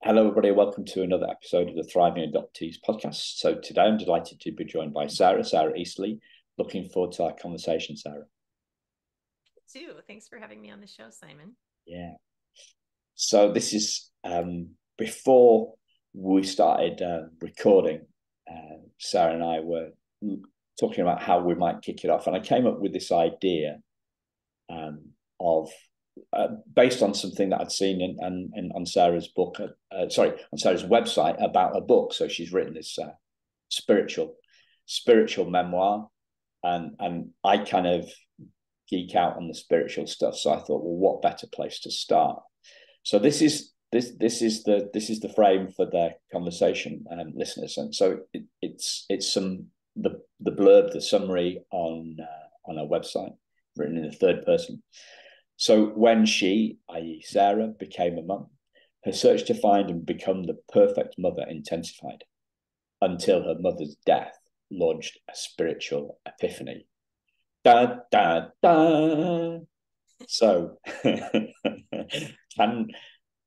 Hello, everybody. Welcome to another episode of the Thriving Adoptees podcast. So today I'm delighted to be joined by Sara Eastley. Looking forward to our conversation, Sara. Too. Thanks for having me on the show, Simon. Yeah. So this is before we started recording. Sara and I were talking about how we might kick it off, and I came up with this idea of based on something that I'd seen in on Sara's book, on Sara's website about a book. So she's written this spiritual memoir, and I kind of geek out on the spiritual stuff. So I thought, well, what better place to start? So this is the frame for the conversation, listeners. And so it's the blurb, the summary on our website, written in the third person. So when she, i.e. Sara, became a mum, her search to find and become the perfect mother intensified until her mother's death launched a spiritual epiphany. Da, da, da. So,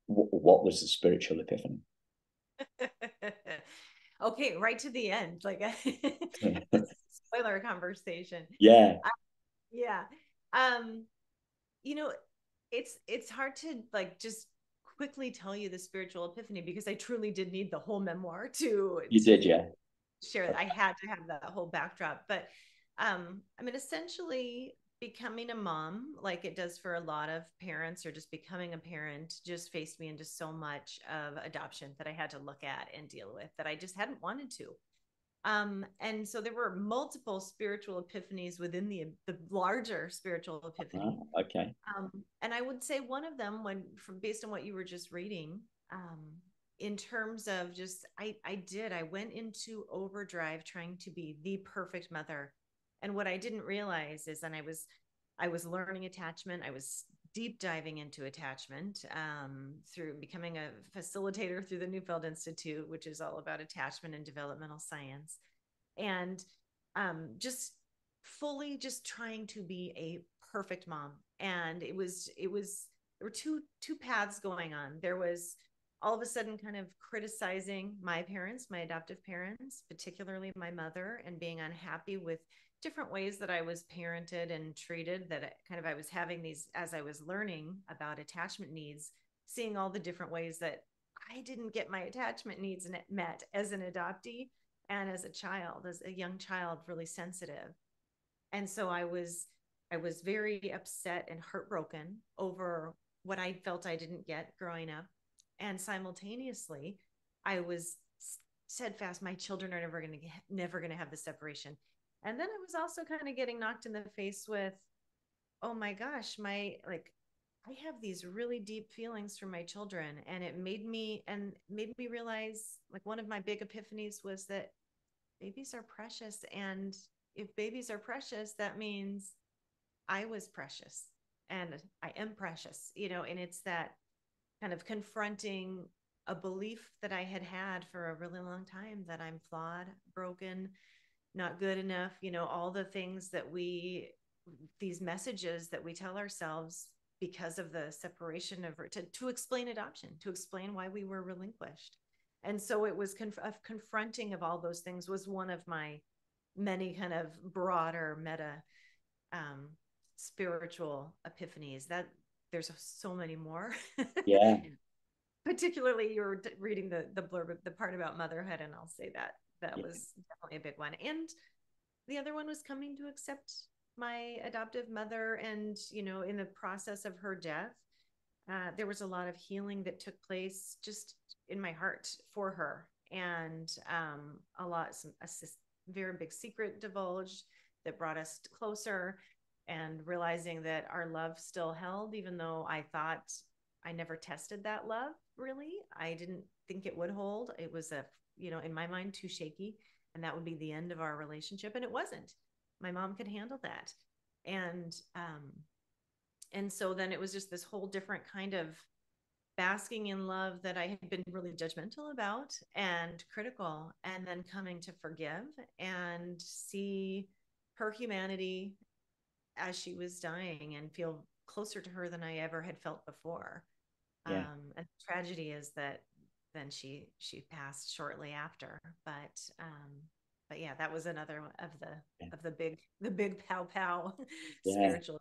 what was the spiritual epiphany? Okay, right to the end, like a spoiler conversation. Yeah. Yeah. Um, you know, it's hard to like just quickly tell you the spiritual epiphany because I truly did need the whole memoir You did, to yeah. share that. I had to have that whole backdrop. But I mean, essentially becoming a mom, like it does for a lot of parents, or just becoming a parent, just faced me into so much of adoption that I had to look at and deal with that I just hadn't wanted to. And so there were multiple spiritual epiphanies within the larger spiritual epiphany. Okay. And I would say one of them, when from based on what you were just reading, in terms of just I went into overdrive trying to be the perfect mother. And what I didn't realize is, and I was learning attachment. I was deep diving into attachment through becoming a facilitator through the Neufeld Institute, which is all about attachment and developmental science, and just fully just trying to be a perfect mom. And it was there were two paths going on. There was all of a sudden kind of criticizing my parents, my adoptive parents, particularly my mother, and being unhappy with different ways that I was parented and treated, that I was having these, as I was learning about attachment needs, seeing all the different ways that I didn't get my attachment needs met as an adoptee and as a child, as a young child, really sensitive. And so I was very upset and heartbroken over what I felt I didn't get growing up. And simultaneously, I was steadfast, my children are never going to have the separation. And then I was also kind of getting knocked in the face with, oh my gosh, I have these really deep feelings for my children. And it made me realize, like, one of my big epiphanies was that babies are precious. And if babies are precious, that means I was precious and I am precious, and it's that kind of confronting a belief that I had had for a really long time, that I'm flawed, broken, not good enough, all the things that these messages that we tell ourselves because of the separation to explain adoption, to explain why we were relinquished. And so it was confronting of all those things was one of my many kind of broader meta um, spiritual epiphanies. That there's so many more. Yeah. Particularly, you were reading the blurb, the part about motherhood, and I'll say that that Yeah. was definitely a big one. And the other one was coming to accept my adoptive mother, and in the process of her death, there was a lot of healing that took place just in my heart for her, and a very big secret divulged that brought us closer, and realizing that our love still held, even though I thought I never tested that love really. I didn't think it would hold. It was in my mind, too shaky, and that would be the end of our relationship. And it wasn't. My mom could handle that. And so then it was just this whole different kind of basking in love that I had been really judgmental about and critical, and then coming to forgive and see her humanity as she was dying and feel closer to her than I ever had felt before. Yeah. And the tragedy is that then she passed shortly after. But yeah, that was another of the big pow pow Yeah. spiritual.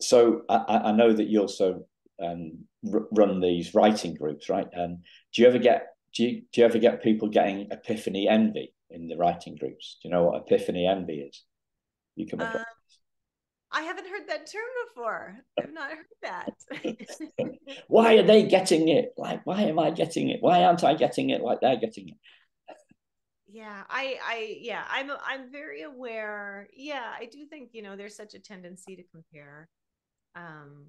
So I know that you also run these writing groups, right? Do you ever get do you ever get people getting epiphany envy in the writing groups? Do you know what epiphany envy is? You come across. I haven't heard that term before. I've not heard that. Why are they getting it? Like, why am I getting it? Why aren't I getting it like they're getting it? Yeah, yeah, I'm very aware. Yeah, I do think, there's such a tendency to compare. Um,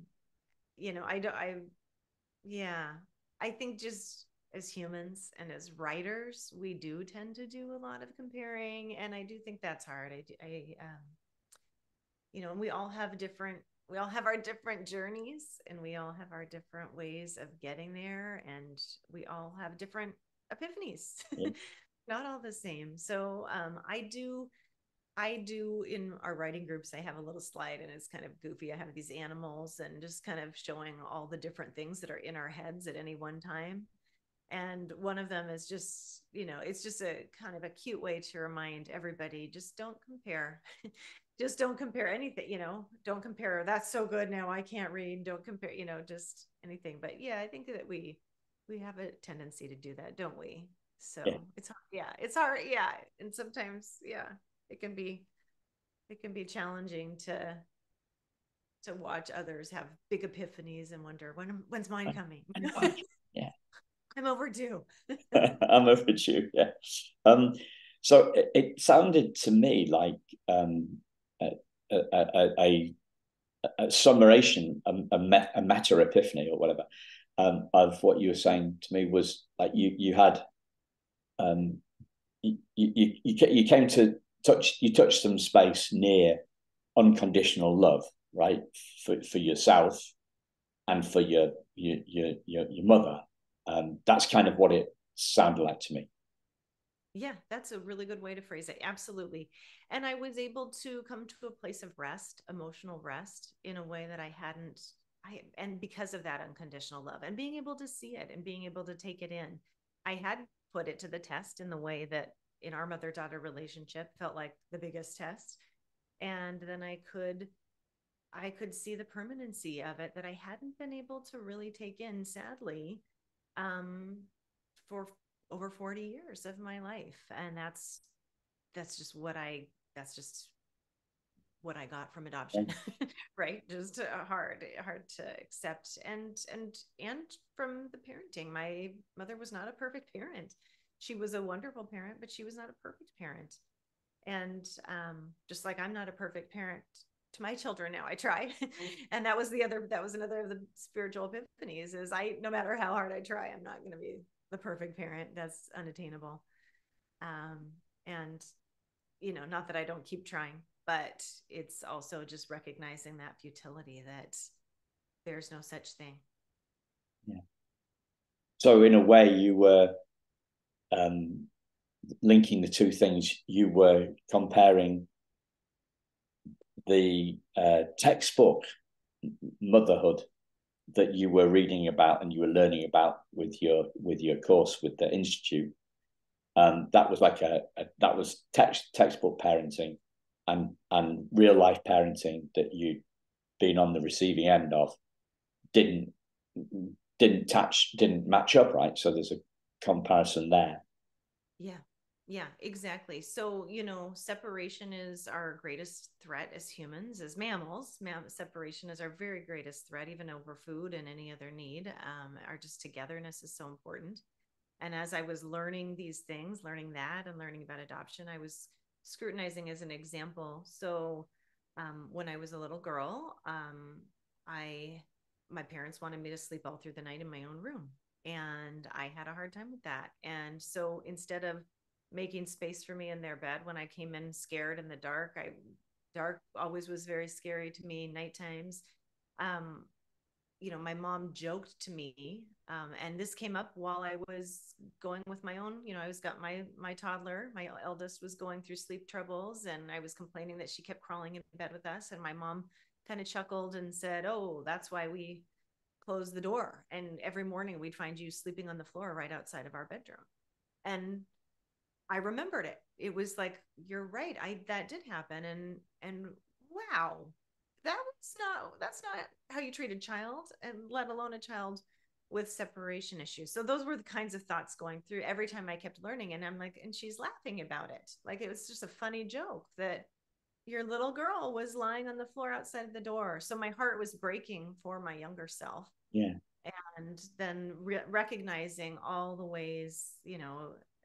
I don't, yeah, I think just as humans and as writers, we do tend to do a lot of comparing, and I do think that's hard. And we all have our different journeys, and we all have our different ways of getting there, and we all have different epiphanies. Yeah. Not all the same. So I do in our writing groups, I have a little slide and it's kind of goofy. I have these animals and just kind of showing all the different things that are in our heads at any one time. And one of them is just, it's just a kind of a cute way to remind everybody, just don't compare. Just don't compare anything, don't compare. That's so good. Now I can't read. Don't compare, just anything. But yeah, I think that we have a tendency to do that, don't we? So Yeah. it's hard. Yeah, it's hard. Yeah. And sometimes, yeah, it can be challenging to watch others have big epiphanies and wonder when's mine coming. Yeah. I'm overdue. I'm overdue. Yeah. So it sounded to me like a, a, a summation, a meta epiphany or whatever, of what you were saying to me was like you had you came to touched some space near unconditional love, right, for yourself and for your mother. That's kind of what it sounded like to me. Yeah, that's a really good way to phrase it. Absolutely. And I was able to come to a place of rest, emotional rest, in a way that I hadn't. And because of that unconditional love and being able to see it and being able to take it in, I had put it to the test in the way that in our mother-daughter relationship felt like the biggest test. And then I could see the permanency of it that I hadn't been able to really take in, sadly, um, for over 40 years of my life. And that's just what I that's just what I got from adoption. Right? Just hard to accept. And from the parenting. My mother was not a perfect parent. She was a wonderful parent, but she was not a perfect parent. And just like I'm not a perfect parent to my children now, I try. And that was another of the spiritual epiphanies, is no matter how hard I try, I'm not going to be the perfect parent. That's unattainable. And not that I don't keep trying, but it's also just recognizing that futility, that there's no such thing. Yeah. So in a way, you were linking the two things. You were comparing the textbook motherhood that you were reading about and you were learning about with your course with the institute. That was like that was textbook parenting, and real life parenting that you'd been on the receiving end of didn't match up, right? So there's a comparison there. Yeah. Yeah, exactly. So, separation is our greatest threat as humans, as mammals. Separation is our very greatest threat, even over food and any other need. Our just togetherness is so important. And as I was learning these things, learning that and learning about adoption, I was scrutinizing as an example. So, when I was a little girl, my parents wanted me to sleep all through the night in my own room. And I had a hard time with that. And so instead of making space for me in their bed when I came in scared in the dark, dark always was very scary to me, night times. Um, my mom joked to me, and this came up while I was going with my own, I was got my toddler, my eldest was going through sleep troubles, and I was complaining that she kept crawling in bed with us. And my mom kind of chuckled and said, "Oh, that's why we close the door. And every morning we'd find you sleeping on the floor right outside of our bedroom. And I remembered it. It was like, you're right. That did happen. And wow, that's not how you treat a child, and let alone a child with separation issues. So those were the kinds of thoughts going through every time I kept learning. And I'm like, and she's laughing about it. Like, it was just a funny joke that your little girl was lying on the floor outside of the door. So my heart was breaking for my younger self. Yeah. And then recognizing all the ways,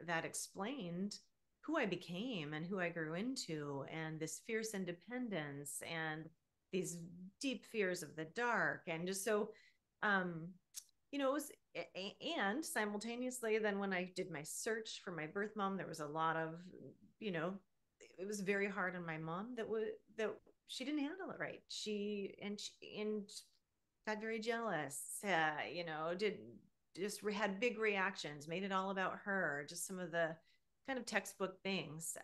that explained who I became and who I grew into, and this fierce independence and these deep fears of the dark. And just so, it was, and simultaneously, then when I did my search for my birth mom, there was a lot of, it was very hard on my mom that she didn't handle it right. She got very jealous, did just had big reactions, made it all about her, just some of the kind of textbook things.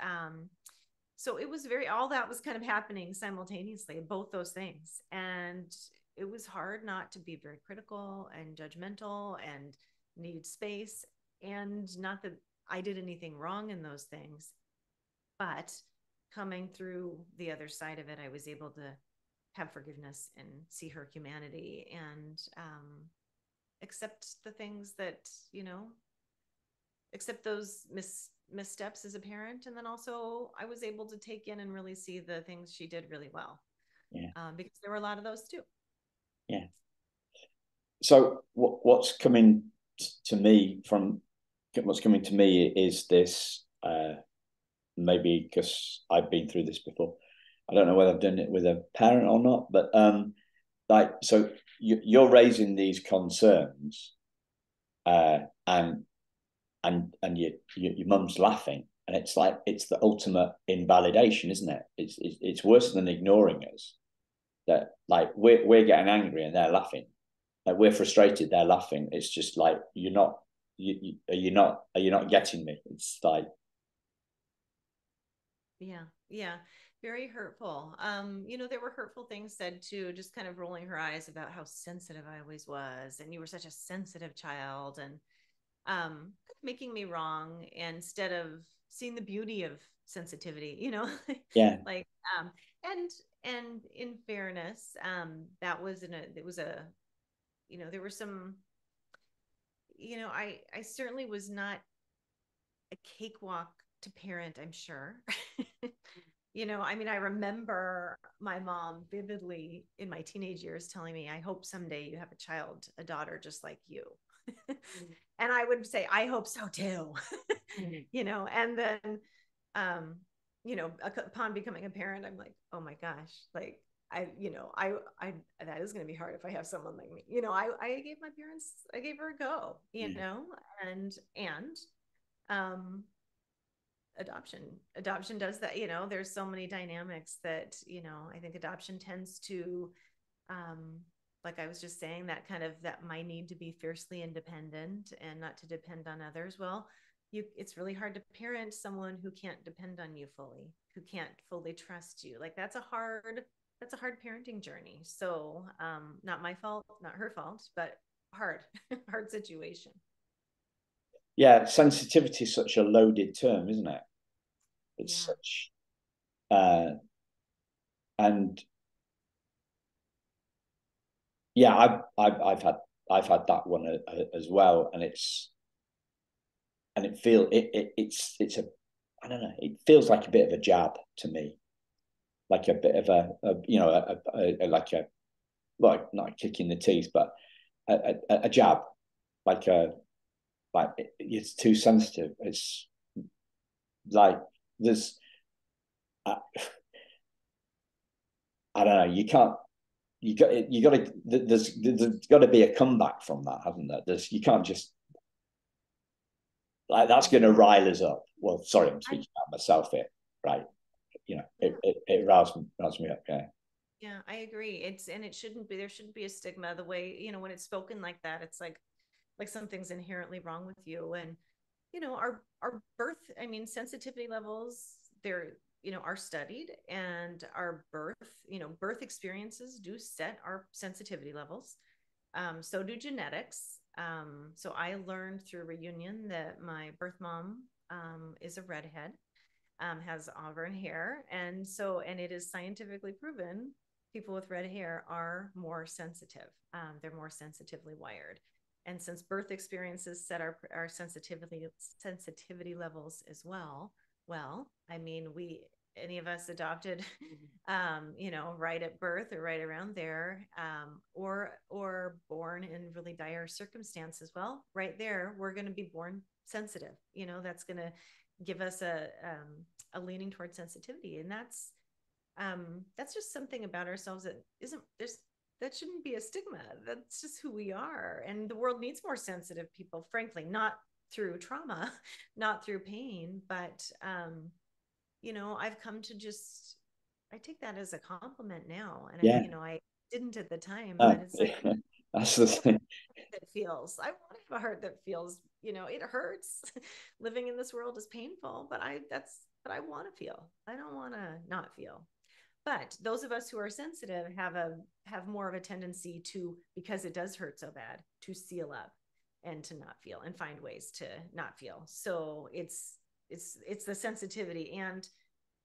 So it was all that was kind of happening simultaneously, both those things. And it was hard not to be very critical and judgmental and need space. And not that I did anything wrong in those things, but coming through the other side of it, I was able to have forgiveness and see her humanity, and accept the things that, accept those missteps as a parent. And then also I was able to take in and really see the things she did really well. Yeah. Because there were a lot of those too. Yeah. So what's coming to me is this, maybe because I've been through this before. I don't know whether I've done it with a parent or not, but so you're raising these concerns, and your mum's laughing, and it's like, it's the ultimate invalidation, isn't it? It's worse than ignoring us. That, like, we're getting angry and they're laughing. Like, we're frustrated, they're laughing. It's just like, you're not getting me? It's like, yeah, very hurtful. There were hurtful things said too, just kind of rolling her eyes about how sensitive I always was, and you were such a sensitive child, and making me wrong instead of seeing the beauty of sensitivity, yeah. like, and in fairness, that was it was a, there were some, I certainly was not a cakewalk to parent, I'm sure. I remember my mom vividly in my teenage years telling me, I hope someday you have a daughter just like you. And I would say, I hope so too. And then, upon becoming a parent, I'm like, oh my gosh, like, I that is going to be hard if I have someone like me. I gave her a go, and adoption does that. There's so many dynamics that, I think adoption tends to, like I was just saying, that kind of, that my need to be fiercely independent and not to depend on others. Well, it's really hard to parent someone who can't depend on you fully, who can't fully trust you. Like, that's a hard parenting journey. So, not my fault, not her fault, but hard, hard situation. Yeah, sensitivity is such a loaded term, isn't it? It's such, and yeah, I've had that one as well, and it's a, I don't know, it feels like a bit of a jab to me, like a bit of like a, well, not a kick in the teeth, but a jab, like it's too sensitive. It's like, there's, I don't know, you got to, there's got to be a comeback from that, hasn't there? You can't just, like, that's going to rile us up. Well, sorry, I'm speaking about myself here, right? It riles me up. Yeah, I agree. It shouldn't be, there shouldn't be a stigma the way, when it's spoken like that, it's like something's inherently wrong with you. And, our birth, sensitivity levels, they're, are studied, and our birth experiences do set our sensitivity levels. So do genetics. So I learned through reunion that my birth mom is a redhead, has auburn hair. And it is scientifically proven people with red hair are more sensitive. They're more sensitively wired. And since birth experiences set our sensitivity levels as well, I mean, any of us adopted, right at birth or right around there, or born in really dire circumstances. Well, right there, we're going to be born sensitive. That's going to give us a leaning towards sensitivity, and that's just something about ourselves that isn't there's that shouldn't be a stigma. That's just who we are, and the world needs more sensitive people. Frankly, not through trauma, not through pain, but I've come to I take that as a compliment now, and Yeah. I didn't at the time, Oh, but it's like, that's the thing. it feels. I want to have a heart that feels. It hurts. Living in this world is painful, but that's what I want to feel. I don't want to not feel. But those of us who are sensitive have more of a tendency to, because it does hurt so bad, to seal up and to not feel and find ways to not feel. So it's the sensitivity and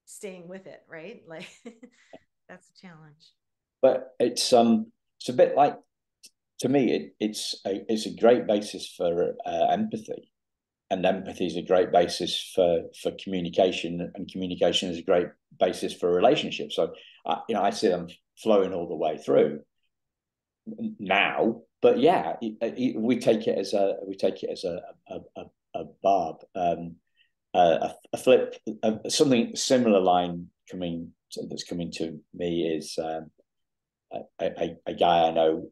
staying with it, right? Like that's a challenge. But it's a bit like, to me, it's a great basis for empathy, and empathy is a great basis for communication, and communication is a great basis for relationships. So I see them flowing all the way through now. But yeah, we take it as a barb, a flip, something similar line that's coming to me is a guy I know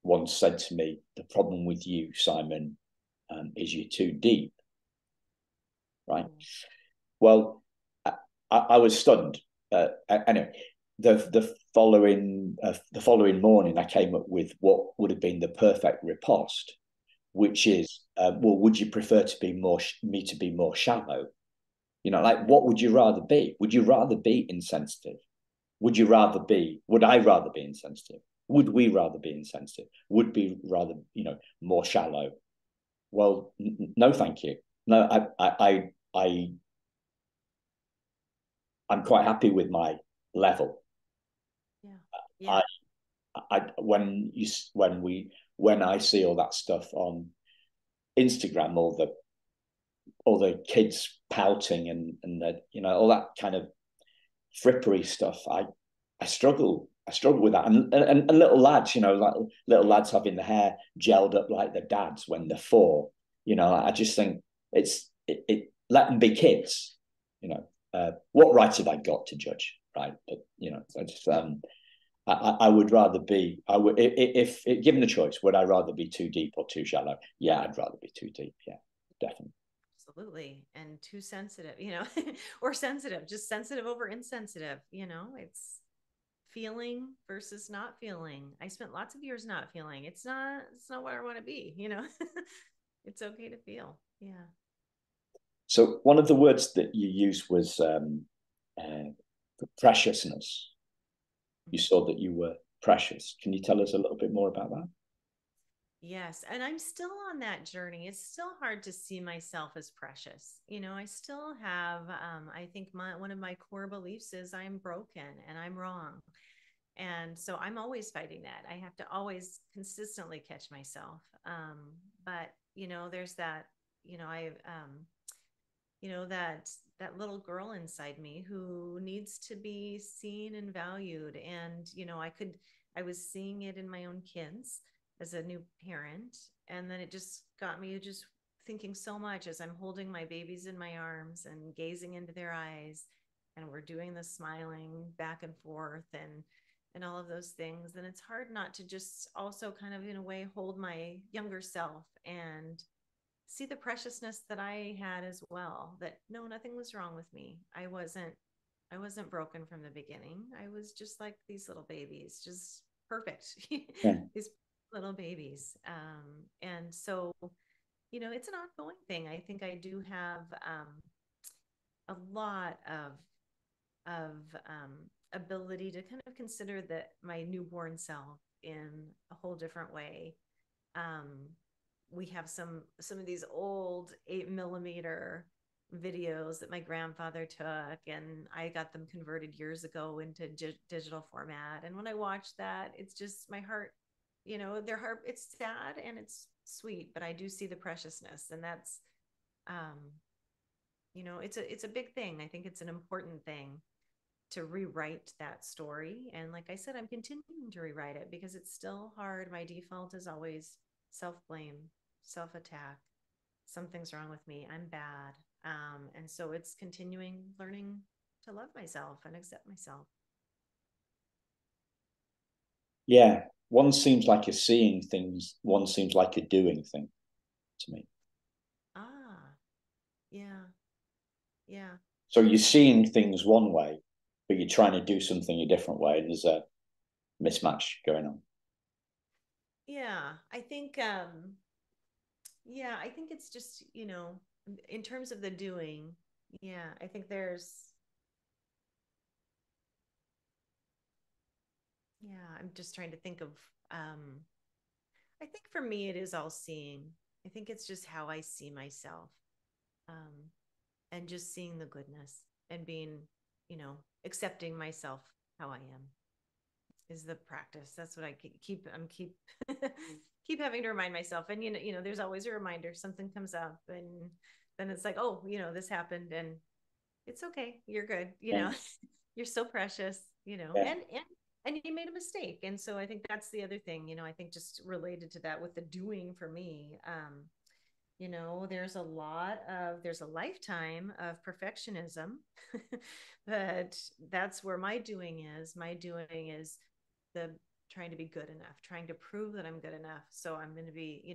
once said to me, "The problem with you, Simon, is you're too deep." Right. Well, I was stunned. Anyway, the following morning, I came up with what would have been the perfect riposte, which is, well, would you prefer to be me to be more shallow? Like, what would you rather be? Would you rather be insensitive? Would I rather be insensitive? Would we rather be insensitive? Would be rather, more shallow? Well, no, thank you. No, I'm quite happy with my level. Yeah. Yeah. When I see all that stuff on Instagram, all the kids pouting and all that kind of frippery stuff, I struggle with that, and little lads, like little lads having the hair gelled up like their dads when they're 4. I just think let them be kids. What right have I got to judge, right? But I just I would rather be, if given the choice, would I rather be too deep or too shallow? Yeah, I'd rather be too deep. Yeah, definitely. Absolutely. And too sensitive, or sensitive, just sensitive over insensitive, it's feeling versus not feeling. I spent lots of years not feeling. It's not what I want to be, It's okay to feel. Yeah. So one of the words that you used was preciousness. You saw that you were precious. Can you tell us a little bit more about that? Yes, and I'm still on that journey. It's still hard to see myself as precious. I still have, I think one of my core beliefs is I'm broken and I'm wrong. And so I'm always fighting that. I have to always consistently catch myself. But there's that, I, that little girl inside me who needs to be seen and valued. And, I was seeing it in my own kids as a new parent. And then it just got me just thinking so much as I'm holding my babies in my arms and gazing into their eyes. And we're doing the smiling back and forth and all of those things. And it's hard not to just also kind of in a way hold my younger self and see the preciousness that I had as well, that no, nothing was wrong with me. I wasn't broken from the beginning. I was just like these little babies, just perfect. Yeah. These little babies. And so, it's an ongoing thing. I think I do have a lot of ability to kind of consider that my newborn self in a whole different way. We have some of these old 8mm videos that my grandfather took, and I got them converted years ago into digital format. And when I watch that, it's just my heart, their heart, it's sad and it's sweet, but I do see the preciousness. And that's, it's a big thing. I think it's an important thing to rewrite that story. And like I said, I'm continuing to rewrite it because it's still hard. My default is always self-blame, self-attack. Something's wrong with me. I'm bad. And so it's continuing learning to love myself and accept myself. Yeah. One seems like a seeing things, one seems like a doing thing to me. Ah, yeah. Yeah. So you're seeing things one way, but you're trying to do something a different way. And there's a mismatch going on. Yeah. I think it's just, in terms of the doing, yeah, I think I'm just trying to think of, I think for me, it is all seeing. I think it's just how I see myself, um, and just seeing the goodness and being, accepting myself how I am is the practice. That's what I'm keep having to remind myself. And, there's always a reminder, something comes up and then it's like, oh, this happened and it's okay. You're good. Yeah. You're so precious, Yeah. and you made a mistake. And so I think that's the other thing, I think just related to that with the doing for me, there's a lifetime of perfectionism, but that's where my doing is. My doing is the trying to be good enough, trying to prove that I'm good enough. So I'm going to be,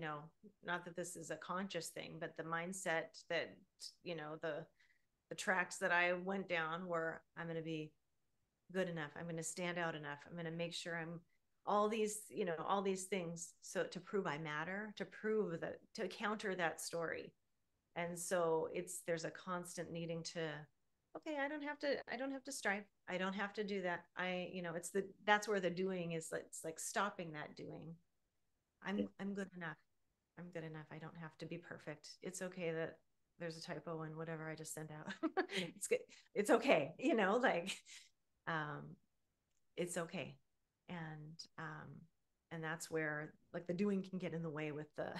not that this is a conscious thing, but the mindset that, the tracks that I went down were, I'm going to be good enough. I'm going to stand out enough. I'm going to make sure I'm all these things. So to prove I matter, to prove that, to counter that story. And so there's a constant needing to, okay, I don't have to strive. I don't have to do that. That's where the doing is. It's like stopping that doing. I'm good enough. I'm good enough. I don't have to be perfect. It's okay that there's a typo in whatever I just sent out. It's good. It's okay. Um, it's okay. And that's where like the doing can get in the way with the,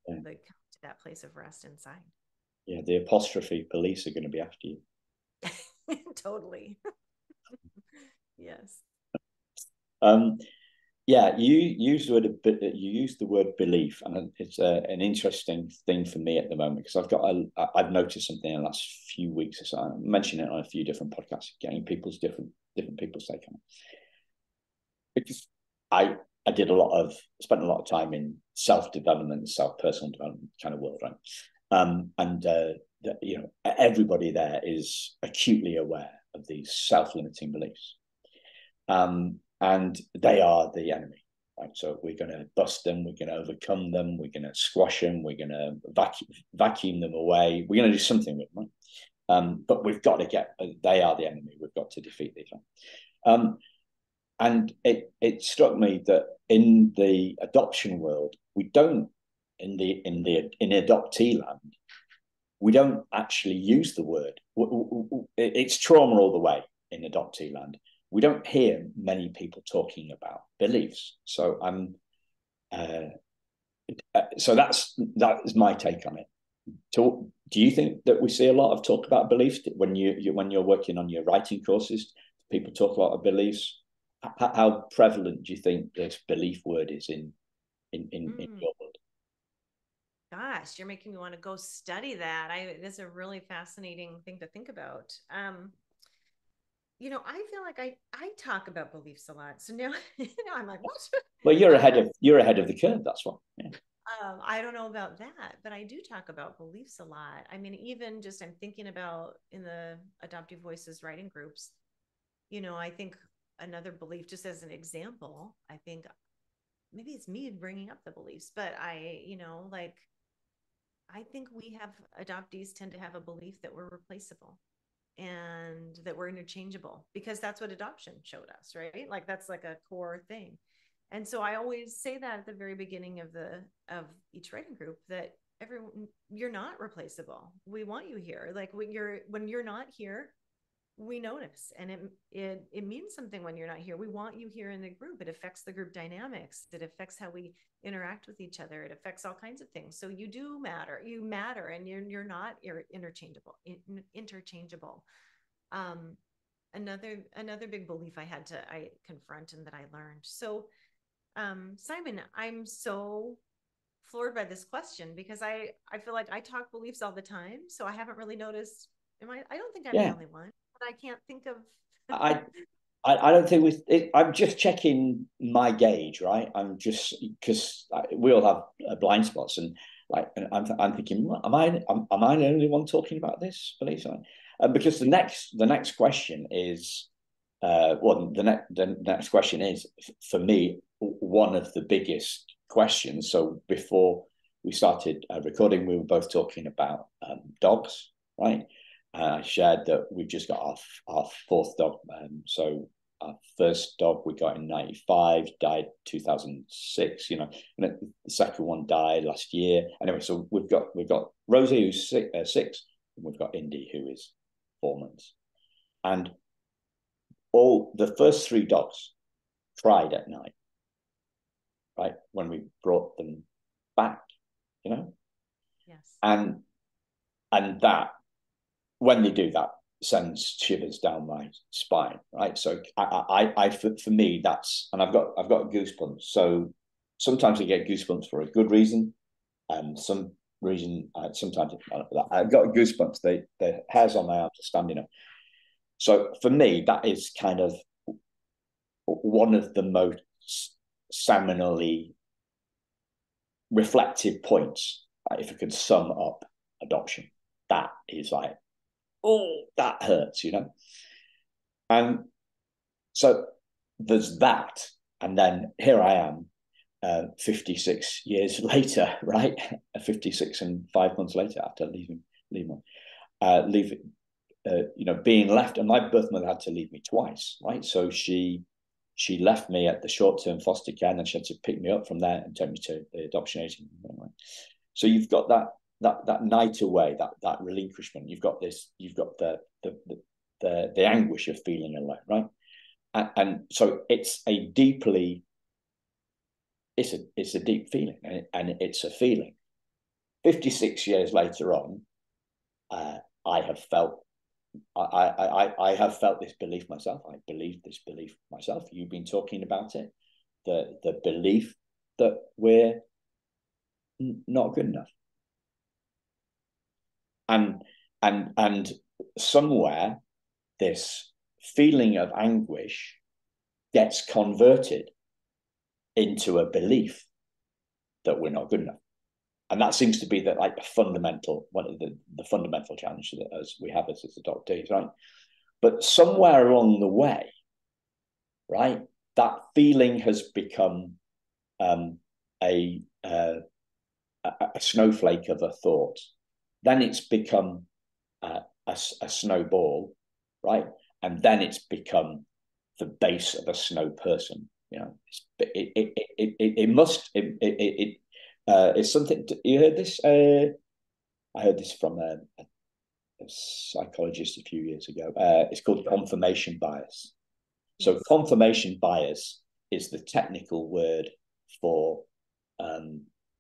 Yeah. like to that place of rest inside. Yeah. The apostrophe police are going to be after you. Totally. Yes. Um, Yeah, you used the word belief, and it's an interesting thing for me at the moment because I've noticed something in the last few weeks or so. I mentioned it on a few different podcasts, getting different people's take on it. Because I spent a lot of time in self development, self personal development kind of world, right? And everybody there is acutely aware of these self limiting beliefs. And they are the enemy. Right? So we're going to bust them, we're going to overcome them, we're going to squash them, we're going to vacuum them away. We're going to do something with them. But we've got to they are the enemy. We've got to defeat these. And it struck me that in the adoption world, we don't, in adoptee land, we don't actually use the word. It's trauma all the way in adoptee land. We don't hear many people talking about beliefs. So that is my take on it. Do you think that we see a lot of talk about beliefs when you're working on your writing courses? People talk a lot of beliefs. How prevalent do you think this belief word is in your world? Gosh, you're making me want to go study that. It's a really fascinating thing to think about. I feel like I talk about beliefs a lot. So now, I'm like, what? Well, you're ahead of the curve. That's what. Yeah. I don't know about that, but I do talk about beliefs a lot. I mean, even just I'm thinking about in the Adoptive Voices writing groups, I think another belief, just as an example, I think maybe it's me bringing up the beliefs, but I think we have adoptees tend to have a belief that we're replaceable and that we're interchangeable because that's what adoption showed us, right? Like that's like a core thing. And so I always say that at the very beginning of each writing group, that everyone, you're not replaceable. We want you here. Like when you're not here, we notice, and it means something when you're not here. We want you here in the group. It affects the group dynamics. It affects how we interact with each other. It affects all kinds of things. So you do matter. You matter, and you're not interchangeable. Another big belief I confront and that I learned. So, Simon, I'm so floored by this question, because I feel like I talk beliefs all the time, so I haven't really noticed. I don't think I'm the only one, but I can't think of. I don't think I'm just checking my gauge, right? I'm just, because we all have blind spots, and like, and I'm thinking, am I the only one talking about this belief? Because the next question is, the next question is, for me, one of the biggest questions. So before we started recording, we were both talking about dogs, right? I shared that we've just got our fourth dog. So our first dog we got in 95, died 2006, and the second one died last year. Anyway, so we've got Rosie, who's six, and we've got Indy, who is 4 months. And all the first three dogs cried at night, right, when we brought them back, Yes. And that, when they do that, sends shivers down my spine, right? So I for me, that's, and I've got goosebumps. So sometimes I get goosebumps for a good reason, and some reason sometimes I've got goosebumps. The hairs on my arms are standing up. So for me, that is kind of one of the most seminally reflective points. If I could sum up adoption, that is like, oh, that hurts, And so there's that. And then here I am, 56 years later, right? 56 and 5 months later after leaving, being left. And my birth mother had to leave me twice, right? So she left me at the short-term foster care, and then she had to pick me up from there and take me to the adoption agency. So you've got that night away, that relinquishment. You've got the anguish of feeling alone, right? And so it's a deep feeling, and it's a feeling. 56 years later on, I have felt this belief myself. I believe this belief myself. You've been talking about it, the belief that we're not good enough, and somewhere this feeling of anguish gets converted into a belief that we're not good enough. And that seems to be one of the fundamental challenge that as we have as adoptees, right? But somewhere along the way, right, that feeling has become a snowflake of a thought. Then it's become a snowball, right? And then it's become the base of a snow person. It's something. You heard this? I heard this from a psychologist a few years ago. It's called confirmation bias. Yes. So confirmation bias is the technical word for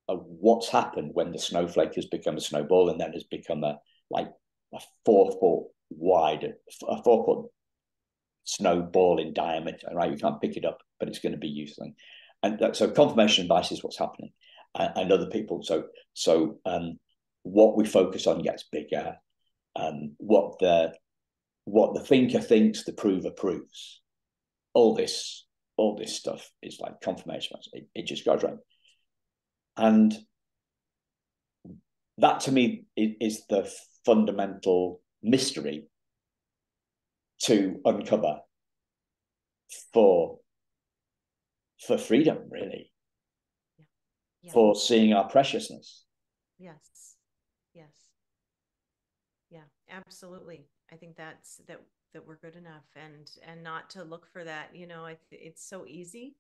what's happened when the snowflake has become a snowball and then has become a 4 foot wide, a 4 foot snowball in diameter, right? You can't pick it up, but it's going to be useful. And so confirmation bias is what's happening. And other people. So what we focus on gets bigger. What the thinker thinks, the prover proves. All this stuff is like confirmation. It just goes around. And that to me is the fundamental mystery to uncover for freedom, really. Yeah. For seeing our preciousness. Yes. Yeah, absolutely. I think that we're good enough, and not to look for that. It's so easy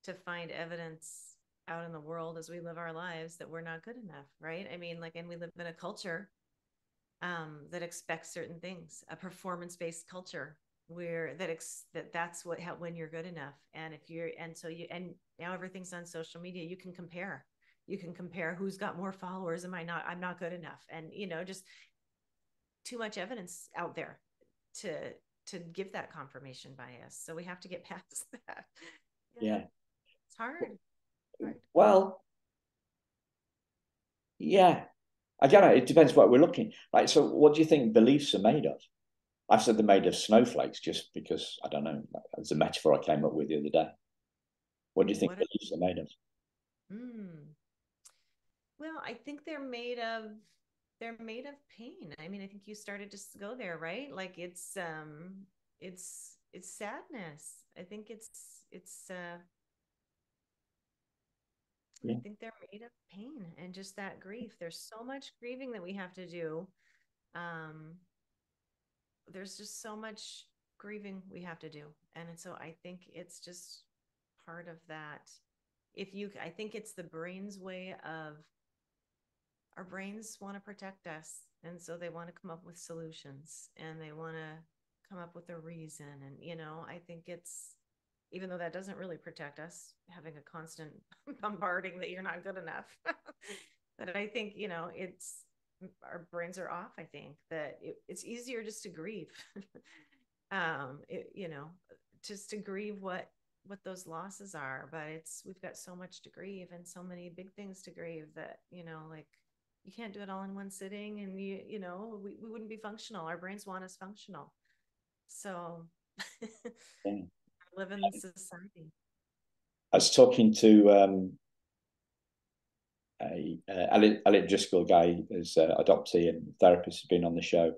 to find evidence out in the world as we live our lives that we're not good enough, right? I mean, like, and we live in a culture that expects certain things, a performance-based culture where that's what when you're good enough. And if you're, and so you, and now everything's on social media, you can compare who's got more followers. I'm not good enough. And, just too much evidence out there to give that confirmation bias. So we have to get past that. Yeah. It's hard. Well, yeah. I don't know. It depends what we're looking. Right. So what do you think beliefs are made of? I've said they're made of snowflakes just because, I don't know, it's a metaphor I came up with the other day. What do you think beliefs are made of? Well, I think they're made of pain. I mean, I think you started to go there, right? Like it's sadness. I think Yeah. I think they're made of pain and just that grief. There's so much grieving that we have to do. There's just so much grieving we have to do. And so I think it's just part of that. I think it's the brain's way of, our brains want to protect us. And so they want to come up with solutions and they want to come up with a reason. And, I think it's, even though that doesn't really protect us, having a constant bombarding that you're not good enough. But I think, it's, our brains are off. I think that it's easier just to grieve, just to grieve what those losses are. But we've got so much to grieve and so many big things to grieve that, like, you can't do it all in one sitting, and we wouldn't be functional. Our brains want us functional. So Yeah. live in society. I was talking to Elliot Driscoll guy, who's an adoptee and therapist, has been on the show.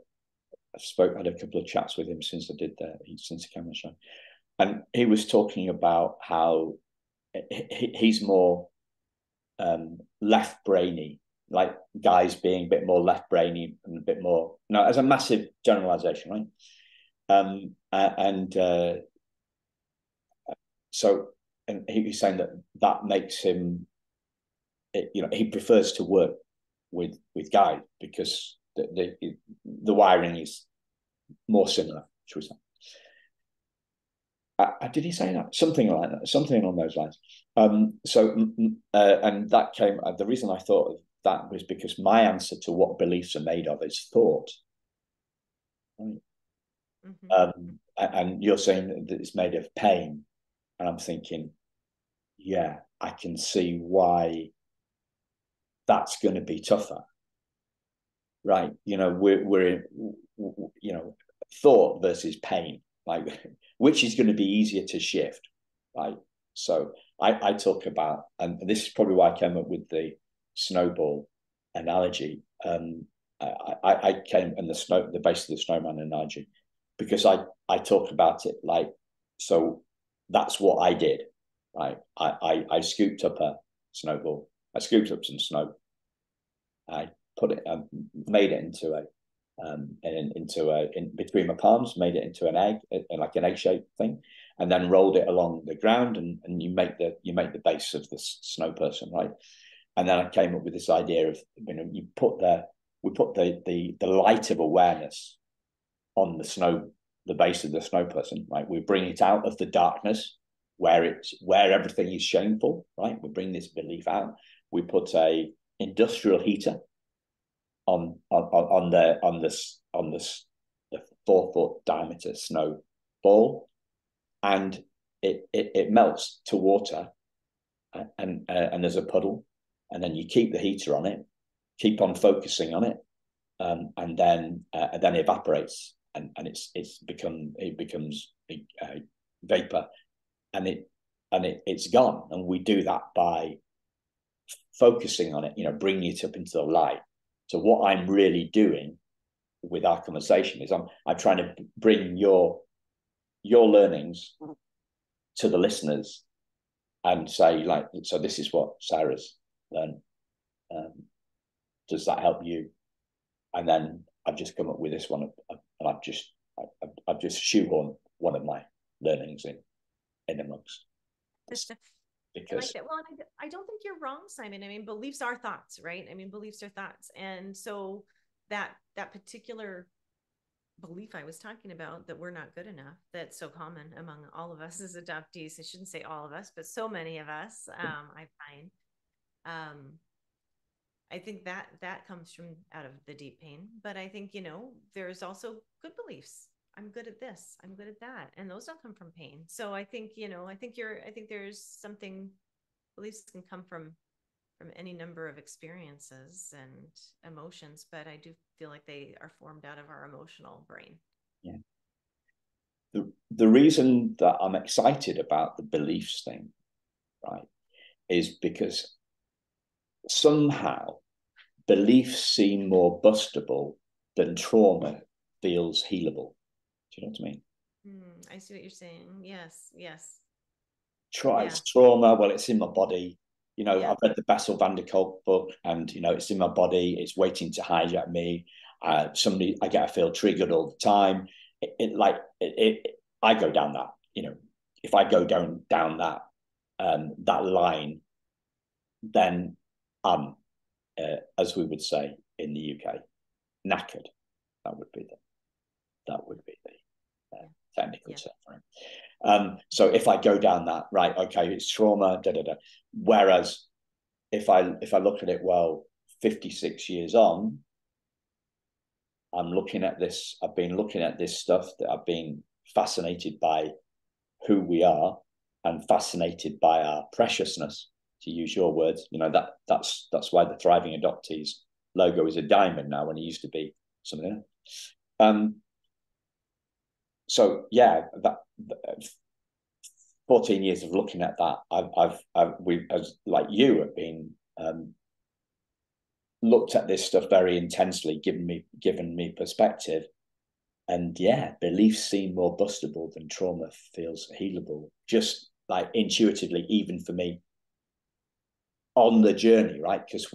Had a couple of chats with him since he came on the show, and he was talking about how he's more left brainy, like guys being a bit more left brainy and a bit more, as a massive generalization, right? So, and he was saying that makes him, he prefers to work with guys because the wiring is more similar, should we say. Did he say that? Something like that, something along those lines. And that came, the reason I thought of that was because my answer to what beliefs are made of is thought. Right? Mm-hmm. And you're saying that it's made of pain. And I'm thinking, yeah, I can see why that's going to be tougher. Right. We're thought versus pain, like, which is going to be easier to shift. Right. So I talk about, and this is probably why I came up with the snowball analogy. I came and the base of the snowman analogy, because I talk about it like, so that's what I did. Right. I scooped up a snowball. I scooped up some snow. I made it into in between my palms, made it into an egg, like an egg-shaped thing, and then rolled it along the ground, and you make the base of the snow person, right? And then I came up with this idea of, we put the light of awareness on the base of the snow person, right? We bring it out of the darkness where everything is shameful, right? We bring this belief out. We put a industrial heater on the 4-foot diameter snow ball, and it melts to water, and there's a puddle, and then you keep the heater on it, keep on focusing on it, and then evaporates, and it becomes a vapor, and it's gone. And we do that by focusing on it, bringing it up into the light. So what I'm really doing with our conversation is I'm trying to bring your learnings to the listeners and say, like, so this is what Sarah's learned. Does that help you? And then I've just come up with this one, and I've just shoehorned one of my learnings in amongst. I like because that. Well, and I don't think you're wrong, Simon. I mean, beliefs are thoughts, right? I mean, beliefs are thoughts. And so that particular belief I was talking about, that we're not good enough, that's so common among all of us as adoptees. I shouldn't say all of us, but so many of us, I find. Um, I think that comes from out of the deep pain. But I think, there's also good beliefs. I'm good at this. I'm good at that. And those don't come from pain. So I think, I think there's something, beliefs can come from any number of experiences and emotions, but I do feel like they are formed out of our emotional brain. yeah, the reason that I'm excited about the beliefs thing, right, is because somehow beliefs seem more bustable than trauma feels healable. Do you know what I mean? I see what you're saying. Yes, yes. It's Yeah, trauma. Well, it's in my body. yeah, I've read the Bessel van der Kolk book, and it's in my body. It's waiting to hijack me. I get to feel triggered all the time. I go down that. If I go down that line, then I'm, as we would say in the UK, knackered. That would be the yeah, technical yeah. term for it. So if I go down that, right, okay, it's trauma, da da da. Whereas if I look at it, well, 56 years on, I'm looking at this. I've been looking at this stuff, that I've been fascinated by who we are and fascinated by our preciousness, to use your words. That's why the Thriving Adoptees logo is a diamond now, when it used to be something else. So yeah, that 14 years of looking at that, we, as like you, have been looked at this stuff very intensely, given me perspective, and yeah, beliefs seem more bustable than trauma feels healable. Just like intuitively, even for me, on the journey, right? Because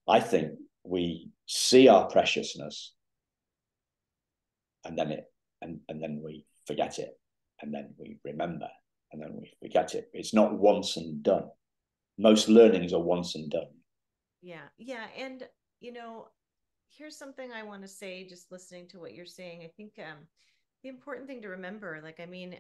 I think we see our preciousness, and then we forget it, and then we remember, and then we forget it. It's not once and done. Most learnings are once and done. Yeah, yeah. And, you know, here's something I want to say, just listening to what you're saying. I think the important thing to remember, like, I mean,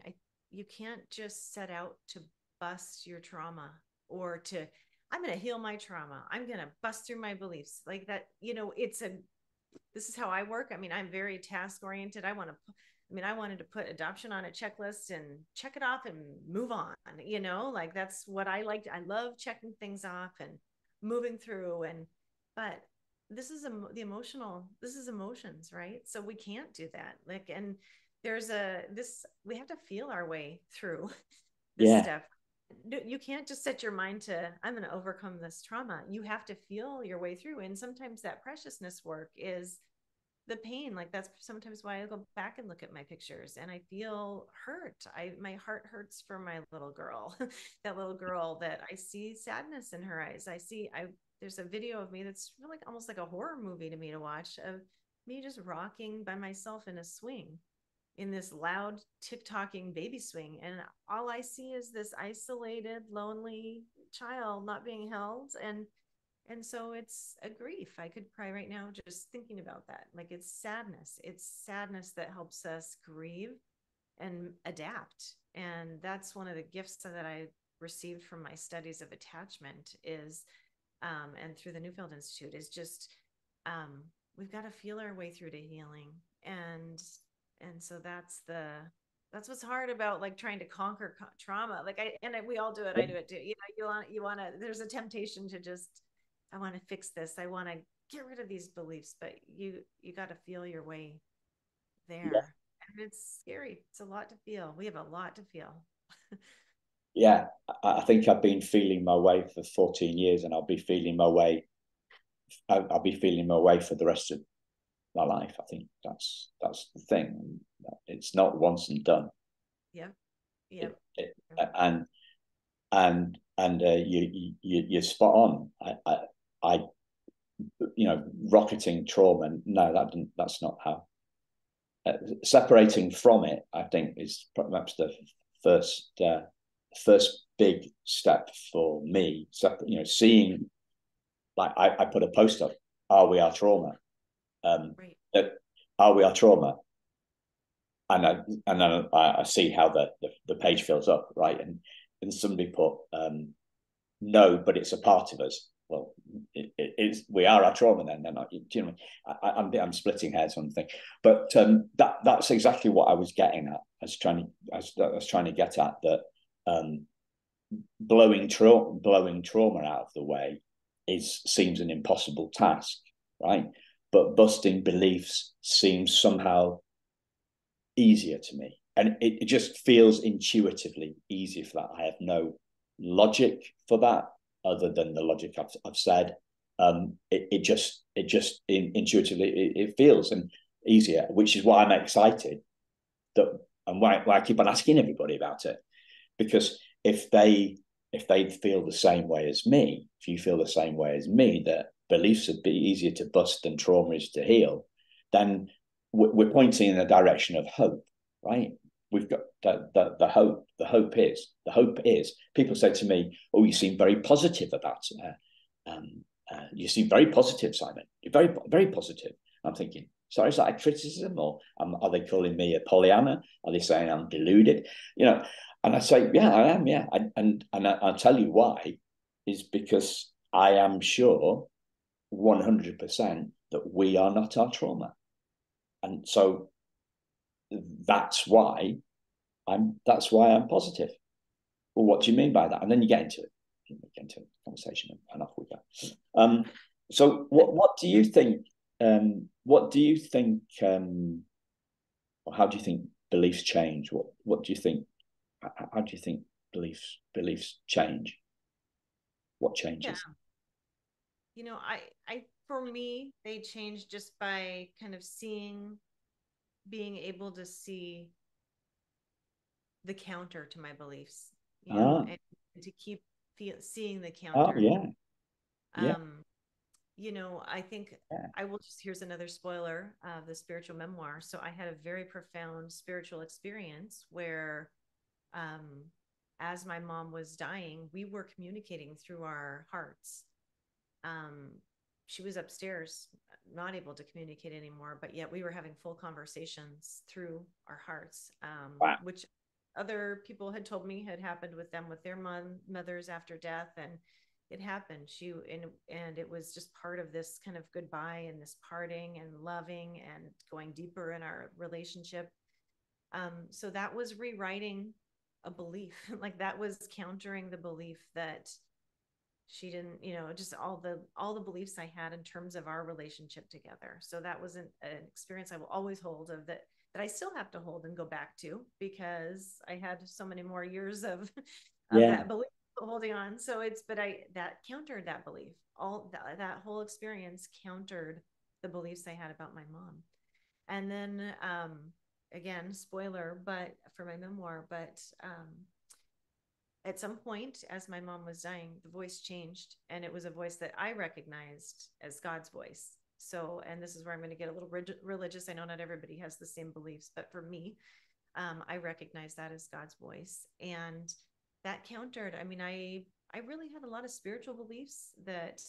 you can't just set out to bust your trauma, or to, I'm going to heal my trauma. I'm going to bust through my beliefs. Like that, this is how I work. I mean, I'm very task oriented. I wanted to put adoption on a checklist and check it off and move on, like that's what I liked. I love checking things off and moving through. But this is this is emotions, right? So we can't do that. Like, and we have to feel our way through this Yeah, stuff. You can't just set your mind to, I'm going to overcome this trauma. You have to feel your way through. And sometimes that preciousness work is the pain. Like, that's sometimes why I go back and look at my pictures and I feel hurt. My heart hurts for my little girl, that little girl that I see sadness in her eyes. There's a video of me that's really almost like a horror movie to me to watch, of me just rocking by myself in a swing, in this loud tick-tocking baby swing. And all I see is this isolated, lonely child not being held. And so it's a grief. I could cry right now just thinking about that. Like, it's sadness. It's sadness that helps us grieve and adapt. And that's one of the gifts that I received from my studies of attachment is, and through the Neufeld Institute, is just, we've got to feel our way through to healing. And so that's what's hard about, like, trying to conquer trauma. Like, we all do it. I do it too. You want to, there's a temptation to just, I want to fix this. I want to get rid of these beliefs, but you got to feel your way yeah, there. And it's scary. It's a lot to feel. We have a lot to feel. yeah. I think I've been feeling my way for 14 years, and I'll be feeling my way. I'll be feeling my way for the rest of my life. I think that's the thing. It's not once and done. Yep. It, Yep. it, and you're spot on. I rocketing trauma. No, that's not how. Separating from it, I think, is perhaps the first big step for me. So, seeing, like I put a post up, are we our trauma? Right. That are we our trauma? And then I see how the page fills up, right? And somebody put, no, but it's a part of us. Well, we are our trauma then. They're not, I'm splitting hairs on the thing, but that's exactly what I was getting at. I was trying to get at that. Blowing trauma out of the way seems an impossible task, right? But busting beliefs seems somehow easier to me, and it just feels intuitively easier for that. I have no logic for that other than the logic I've said. It just intuitively it feels and easier, which is why I'm excited that, and why I keep on asking everybody about it, because if they feel the same way as me, if you feel the same way as me, that beliefs would be easier to bust than trauma is to heal, then we're pointing in the direction of hope, right? We've got the hope. The hope is people say to me, "Oh, you seem very positive about you seem very positive, Simon. You're very, very positive." I'm thinking, sorry, is that a criticism, or are they calling me a Pollyanna? Are they saying I'm deluded? And I say, yeah, I am, yeah. And I'll tell you why, is because I am sure 100% that we are not our trauma. And so that's why I'm positive. Well, what do you mean by that? And then you get into it. You get into a conversation and off we go. So what do you think? What do you think? Or how do you think beliefs change? What do you think? How do you think beliefs change? What changes? Yeah. I for me, they change just by kind of being able to see the counter to my beliefs, and to keep seeing the counter. Yeah, yeah, Um, I think yeah. I will here's another spoiler of the spiritual memoir. So I had a very profound spiritual experience where, um, as my mom was dying, we were communicating through our hearts. Um, she was upstairs, not able to communicate anymore, but yet we were having full conversations through our hearts, Wow. which other people had told me had happened with them with their mothers after death, and it happened. And it was just part of this kind of goodbye and this parting and loving and going deeper in our relationship. So that was rewriting a belief, like that was countering the belief that she didn't, just all the beliefs I had in terms of our relationship together. So that was an experience I will always hold of that I still have to hold and go back to, because I had so many more years of Yeah. that belief holding on. So that countered that belief. All that whole experience countered the beliefs I had about my mom. And then again, spoiler, but for my memoir, but at some point, as my mom was dying, the voice changed, and it was a voice that I recognized as God's voice. So, and this is where I'm going to get a little religious. I know not everybody has the same beliefs, but for me, I recognize that as God's voice, and that countered. I mean, I really had a lot of spiritual beliefs that,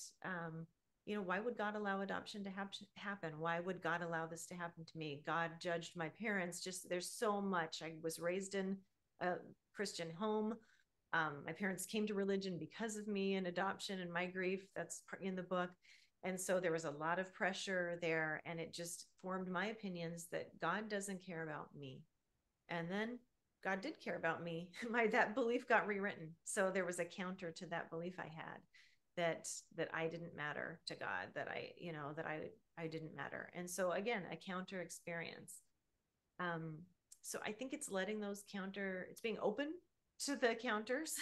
why would God allow adoption to happen? Why would God allow this to happen to me? God judged my parents. Just there's so much. I was raised in a Christian home. My parents came to religion because of me and adoption and my grief. That's in the book. And so there was a lot of pressure there, and it just formed my opinions that God doesn't care about me. And then God did care about me. That belief got rewritten. So there was a counter to that belief I had, that I didn't matter to God, that I didn't matter. And so again, a counter experience. So I think it's letting it's being open to the counters.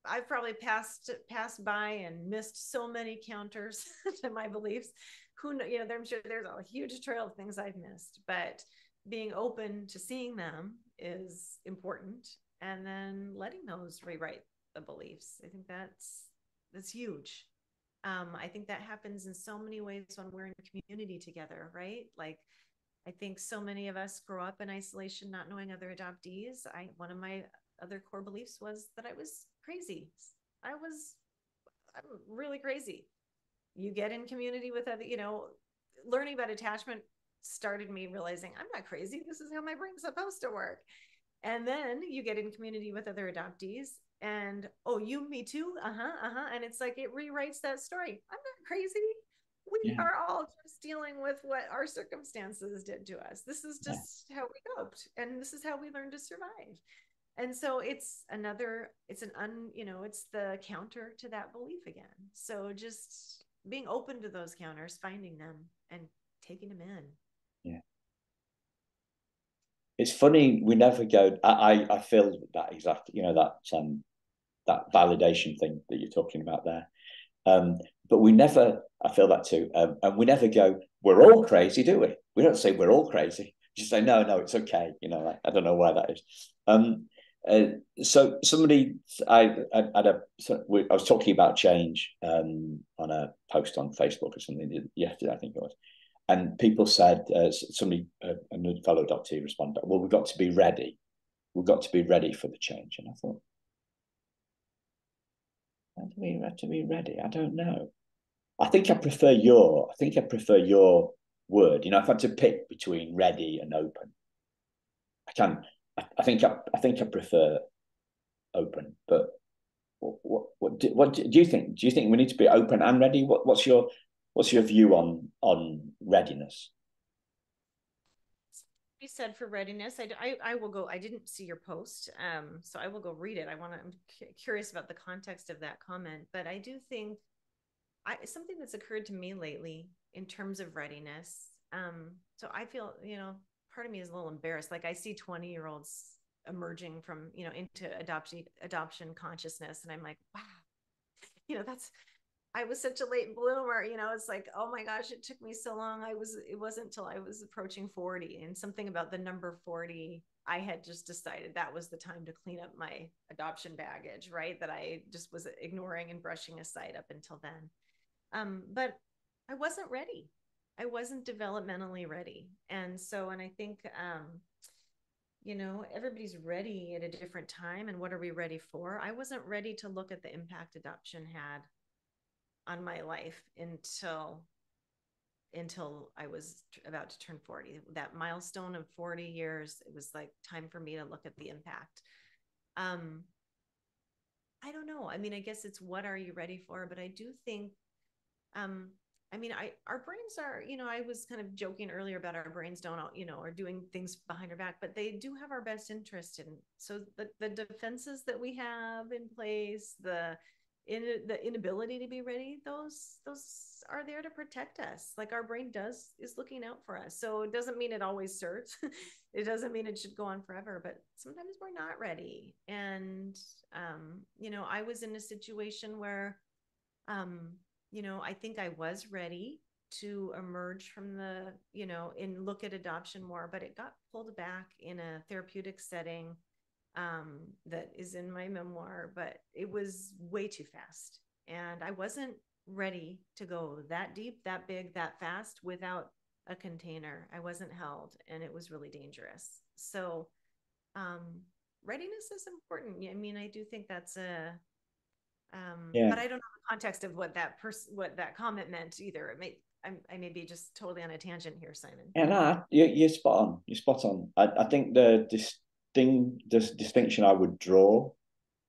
I've probably passed by and missed so many counters to my beliefs. I'm sure there's a huge trail of things I've missed, but being open to seeing them is important, and then letting those rewrite the beliefs. I think that's huge. I think that happens in so many ways when we're in community together, right? Like, I think so many of us grow up in isolation, not knowing other adoptees. One of my other core beliefs was that I was crazy. I'm really crazy. You get in community with other, learning about attachment started me realizing I'm not crazy. This is how my brain's supposed to work. And then you get in community with other adoptees and, oh, you, me too. And it's like, it rewrites that story. I'm not crazy. We are all just dealing with what our circumstances did to us. This is just how we coped, and this is how we learned to survive. And so it's the counter to that belief again. So just being open to those counters, finding them and taking them in. Yeah. It's funny, we never go, I feel that exactly, that validation thing that you're talking about there. But we never, I feel that too. And we never go, we're all crazy, do we? We don't say we're all crazy. We just say, no, it's okay. I don't know why that is. So somebody, I was talking about change on a post on Facebook or something yesterday, I think it was. And people said, somebody, a fellow adoptee responded, well, we've got to be ready. We've got to be ready for the change. And I thought, how do we have to be ready? I don't know. I think I prefer your word. If I had to pick between ready and open, I think I prefer open. But what do you think? Do you think we need to be open and ready? What's your view on readiness? You said for readiness, I will go. I didn't see your post, so I will go read it. I'm curious about the context of that comment, but I do think something that's occurred to me lately in terms of readiness. So I feel, part of me is a little embarrassed. Like I see 20-year-olds emerging from, into adoption consciousness. And I'm like, wow, I was such a late bloomer, it's like, oh my gosh, it took me so long. It wasn't until I was approaching 40, and something about the number 40, I had just decided that was the time to clean up my adoption baggage, right? That I just was ignoring and brushing aside up until then. But I wasn't ready. I wasn't developmentally ready. And I think, everybody's ready at a different time. And what are we ready for? I wasn't ready to look at the impact adoption had on my life until I was about to turn 40. That milestone of 40 years, it was like time for me to look at the impact. I don't know. I mean, I guess it's what are you ready for? But I do think our brains are, I was kind of joking earlier about our brains don't, are doing things behind our back, but they do have our best interest in. So the defenses that we have in place, the inability to be ready, those are there to protect us. Like our brain is looking out for us. So it doesn't mean it always serves. It doesn't mean it should go on forever, but sometimes we're not ready. And, I was in a situation where, I think I was ready to emerge from and look at adoption more, but it got pulled back in a therapeutic setting that is in my memoir, but it was way too fast. And I wasn't ready to go that deep, that big, that fast without a container. I wasn't held, and it was really dangerous. So readiness is important. I mean, I do think that's but I don't know the context of what that comment meant either. I may be just totally on a tangent here, Simon. Yeah, no, you're spot on. You're spot on. I think the distinction I would draw,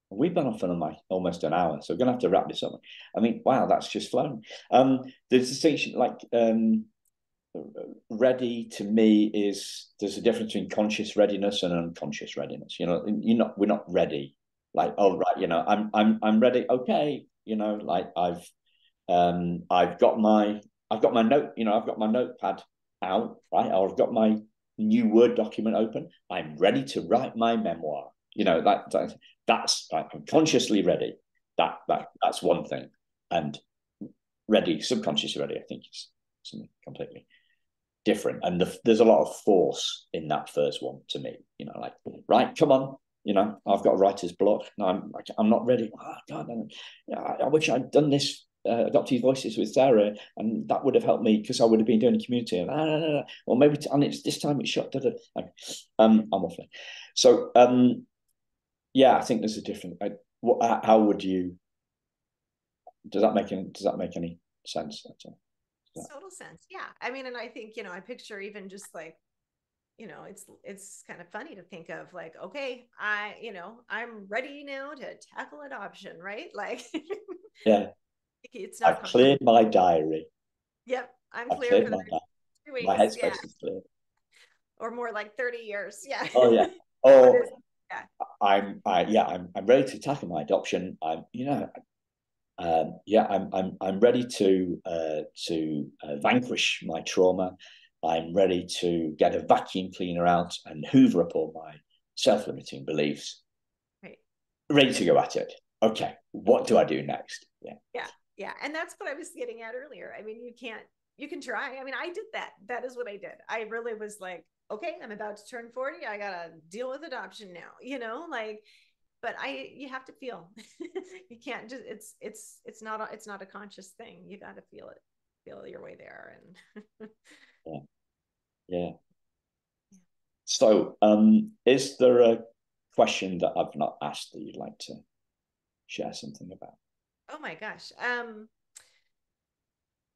we've been off on almost an hour, so we're gonna have to wrap this up. I mean, wow, that's just flown. The distinction, ready to me is there's a difference between conscious readiness and unconscious readiness. We're not ready. Like, oh right, I'm ready. Okay, I've got my note. I've got my notepad out, right? Or I've got my new Word document open. I'm ready to write my memoir. That's right. I'm consciously ready. That's one thing, and ready, subconsciously ready, I think is something completely different. And there's a lot of force in that first one to me. Right, come on. I've got writer's block. No, I'm not ready. Oh, God, I wish I'd done this adoptee voices with Sara, and that would have helped me because I would have been doing a community. Or maybe and it's this time it's shut. I'm off. So Yeah, I think there's a different. How would you? Does that make any sense? Total sense. Yeah. I mean, and I think, I picture even just like, it's kind of funny to think of like, okay, I'm ready now to tackle adoption, right? Like Yeah, it's not I've complicated. cleared my diary. Yep. I'm I've clear cleared for the my next diary. 2 weeks. My Yeah. headspace is clear. Or more like 30 years. Yeah. Oh yeah. What Oh, is, yeah. I'm ready to tackle my adoption. I'm ready to vanquish my trauma. I'm ready to get a vacuum cleaner out and hoover up all my self-limiting beliefs. Right. Ready to go at it. Okay, what do I do next? Yeah. Yeah. Yeah. And that's what I was getting at earlier. I mean, you can try. I mean, I did that. That is what I did. I really was like, okay, I'm about to turn 40. I got to deal with adoption now, like, but you have to feel. You can't just, it's not a conscious thing. You got to feel your way there. And Yeah. Yeah. So, is there a question that I've not asked that you'd like to share something about? oh my gosh.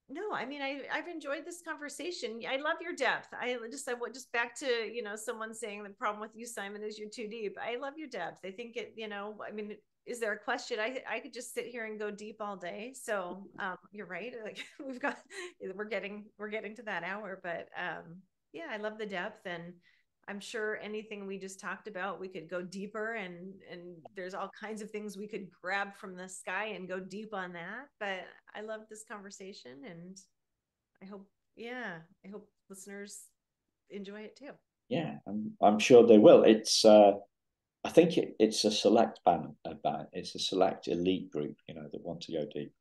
No, I mean, I've enjoyed this conversation. I love your depth. I just back to, someone saying the problem with you, Simon, is you're too deep. I love your depth. I think I mean, is there a question? I could just sit here and go deep all day. So you're right. Like we're getting to that hour, but yeah, I love the depth, and I'm sure anything we just talked about, we could go deeper, and there's all kinds of things we could grab from the sky and go deep on that. But I love this conversation, and I hope, yeah, I hope listeners enjoy it too. Yeah, I'm sure they will. I think it's a select band. It's a select elite group, that want to go deep.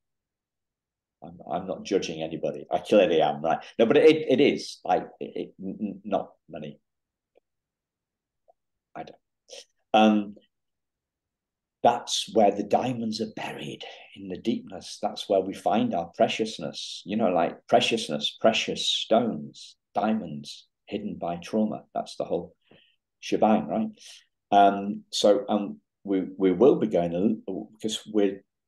I'm not judging anybody. I clearly am, right? No, but it is like not many. I don't. That's where the diamonds are buried, in the deepness. That's where we find our preciousness. Like preciousness, precious stones, diamonds hidden by trauma. That's the whole shebang, right? We will be going because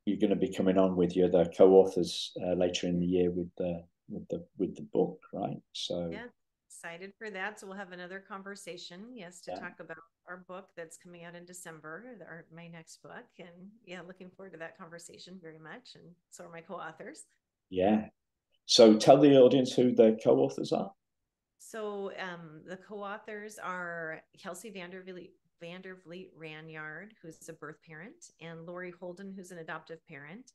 you're going to be coming on with your other co-authors later in the year with the book, right? So Yeah, excited for that. So we'll have another conversation, yes, to yeah, talk about our book that's coming out in December, my next book. And yeah, looking forward to that conversation very much. And so are my co-authors. yeah. So tell the audience who the co-authors are. So the co-authors are Kelsey Vandervliet Ranyard, who's a birth parent, and Lori Holden, who's an adoptive parent.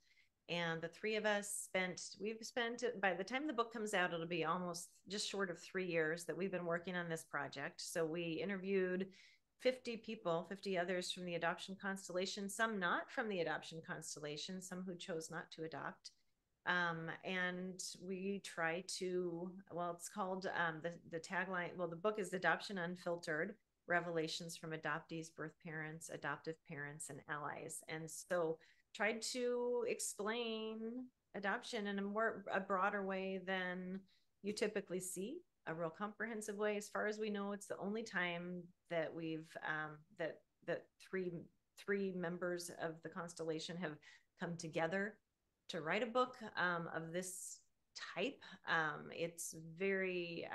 And the three of us we've spent, by the time the book comes out, it'll be almost just short of 3 years that we've been working on this project. So we interviewed 50 people, 50 others from the adoption constellation, some not from the adoption constellation, some who chose not to adopt. And we try to, well, it's called the tagline, well, the book is Adoption Unfiltered, Revelations from Adoptees, Birth Parents, Adoptive Parents, and Allies. And so tried to explain adoption in a broader way than you typically see, a real comprehensive way. As far as we know, it's the only time that that three members of the constellation have come together to write a book of this type. It's very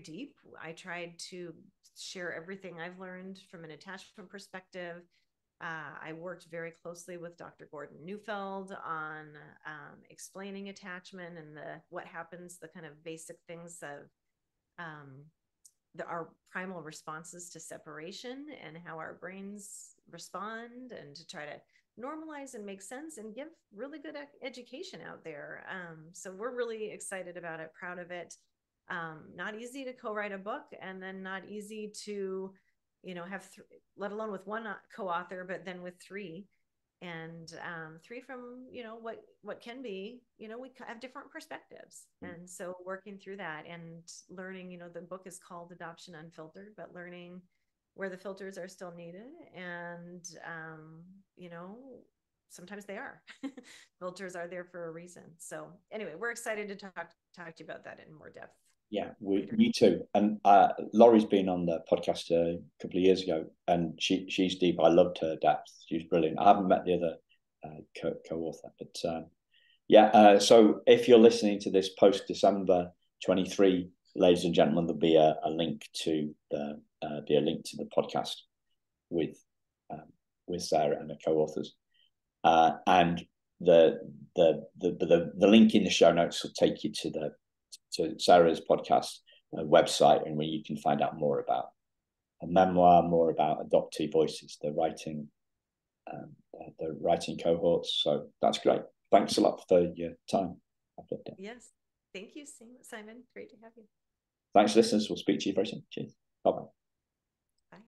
deep. I tried to share everything I've learned from an attachment perspective. I worked very closely with Dr. Gordon Neufeld on explaining attachment and what happens, the kind of basic things of our primal responses to separation and how our brains respond, and to try to normalize and make sense and give really good education out there. So we're really excited about it, proud of it. Not easy to co-write a book, and then not easy to, have, let alone with one co-author, but then with three. And three from, what can be, we have different perspectives. And so working through that and learning, the book is called Adoption Unfiltered, but learning where the filters are still needed. And, sometimes they are. Filters are there for a reason. So anyway, we're excited to talk to you about that in more depth. Yeah, me too. And Laurie's been on the podcast a couple of years ago, and she's deep. I loved her depth. She's brilliant. I haven't met the other co-author, but yeah. So if you're listening to this post December 23, ladies and gentlemen, there'll be a link to the podcast with Sara and the co-authors, and the link in the show notes will take you to Sara's podcast website, and where you can find out more about a memoir, more about adoptee voices, the writing cohorts. So that's great. Thanks a lot for your time. Yes. Thank you, Simon. Great to have you. Thanks, listeners. We'll speak to you very soon. Cheers. Bye-bye.